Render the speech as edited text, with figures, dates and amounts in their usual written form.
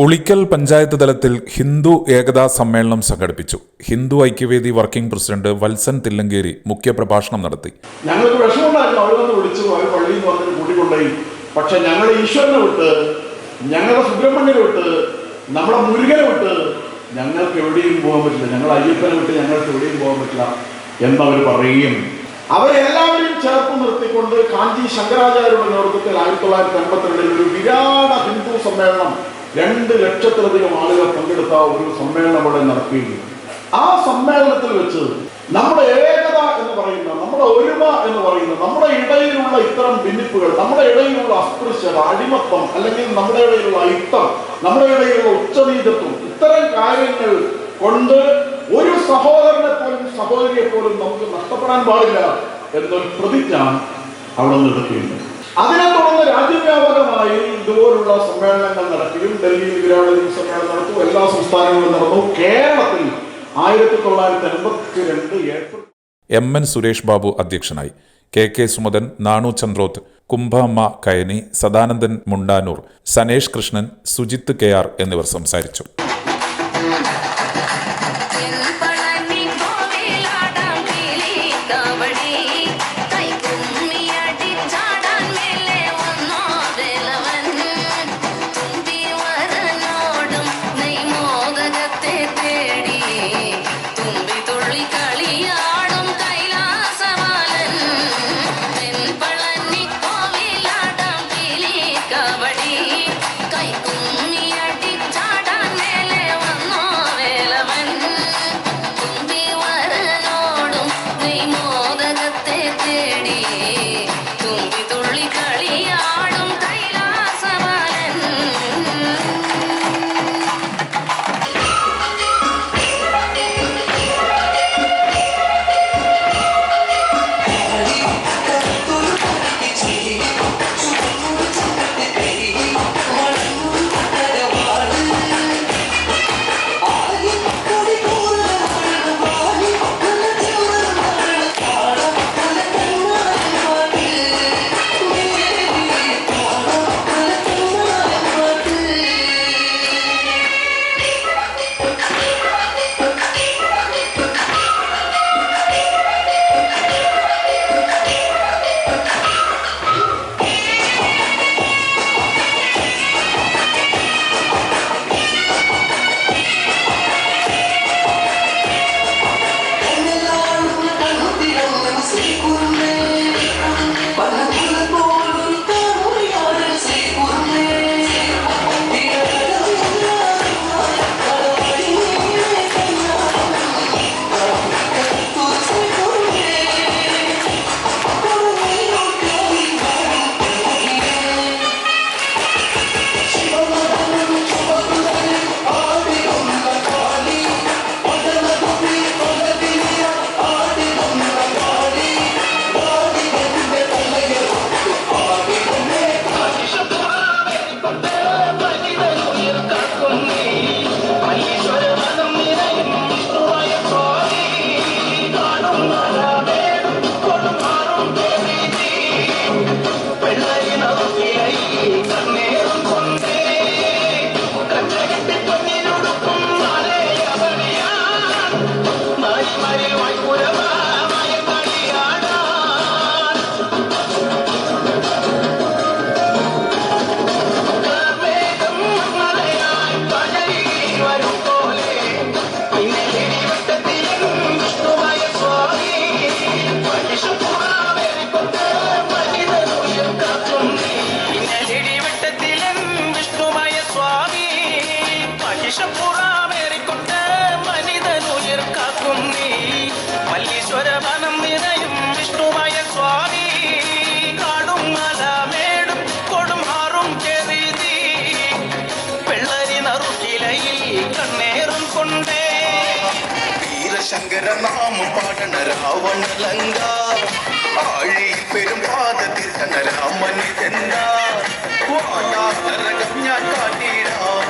ഉളിക്കൽ പഞ്ചായത്ത് തലത്തിൽ ഹിന്ദു ഏകതാ സമ്മേളനം സംഘടിപ്പിച്ചു. ഹിന്ദു ഐക്യവേദി വർക്കിംഗ് പ്രസിഡന്റ് വത്സൻ തില്ലങ്കേരി മുഖ്യപ്രഭാഷണം നടത്തി. ഞങ്ങൾക്ക് വിഷമമുണ്ടായിരുന്നു, അവർ വന്ന് വിളിച്ചു, അവർ പള്ളിയിൽ നിന്ന് വന്നിട്ട് കൂട്ടിക്കൊണ്ടുപോയി. പക്ഷെ ഞങ്ങളുടെ ഈശ്വരനെ വിട്ട്, ഞങ്ങളുടെ സുബ്രഹ്മണ്യനെ വിട്ട്, നമ്മുടെ മുരുകനെ വിട്ട് ഞങ്ങൾക്ക് എവിടെയും പോകാൻ പറ്റില്ല, ഞങ്ങൾ അയ്യപ്പനെ വിട്ട് ഞങ്ങൾക്ക് എവിടെയും പോകാൻ പറ്റില്ല എന്നവർ പറയും. അവരെല്ലാവരെയും ചേർത്ത് നിർത്തിക്കൊണ്ട് കാഞ്ചി ശങ്കരാചാര്യരുടെ നേതൃത്വത്തിൽ 1982 ഒരു വിരാട ഹിന്ദു സമ്മേളനം 2 ലക്ഷത്തിലധികം ആളുകൾ പങ്കെടുത്ത ഒരു സമ്മേളനം അവിടെ നടത്തി. ആ സമ്മേളനത്തിൽ വെച്ച് നമ്മുടെ ഏകത എന്ന് പറയുന്ന, നമ്മുടെ ഒരുമ എന്ന് പറയുന്ന, നമ്മുടെ ഇടയിലുള്ള ഇത്തരം ഭിന്നിപ്പുകൾ, നമ്മുടെ ഇടയിലുള്ള അസ്പൃശ്യത, അടിമത്തം, അല്ലെങ്കിൽ നമ്മുടെ ഇടയിലുള്ള അയിത്തം, നമ്മുടെ ഇടയിലുള്ള ഉച്ചനീചത്വം, ഇത്തരം കാര്യങ്ങൾ കൊണ്ട് ഒരു സഹോദരനെ പോലും സഹോദരിയെ പോലും നമുക്ക് നഷ്ടപ്പെടാൻ പാടില്ല എന്നൊരു പ്രതിജ്ഞ അവിടെ നടക്കുകയുണ്ട്. അതിനെ തുടർന്ന് രാജ്യവ്യാപകമായി ഇതുപോലുള്ള സമ്മേളനങ്ങൾ നടക്കുകയും ഡൽഹിയിൽ വിരാട സമ്മേളനം നടത്തും, എല്ലാ സംസ്ഥാനങ്ങളും നടന്നു. കേരളത്തിൽ 1982 ഏപ്രിൽ എൻ സുരേഷ് ബാബു അധ്യക്ഷനായി. കെ സുമദൻ, നാണു ചന്ദ്രോത്ത്, കുംഭമ്മ കയനി, സദാനന്ദൻ മുണ്ടാനൂർ, സനേഷ് കൃഷ്ണൻ, സുജിത്ത് KR എന്നിവർ സംസാരിച്ചു. ശങ്കരനാമം പാടണ രാവണലങ്ക ആഴിയിൽ പെരും പാദത്തിൽ രാമനിതെന്ന ഞാൻ കാട്ടിടാം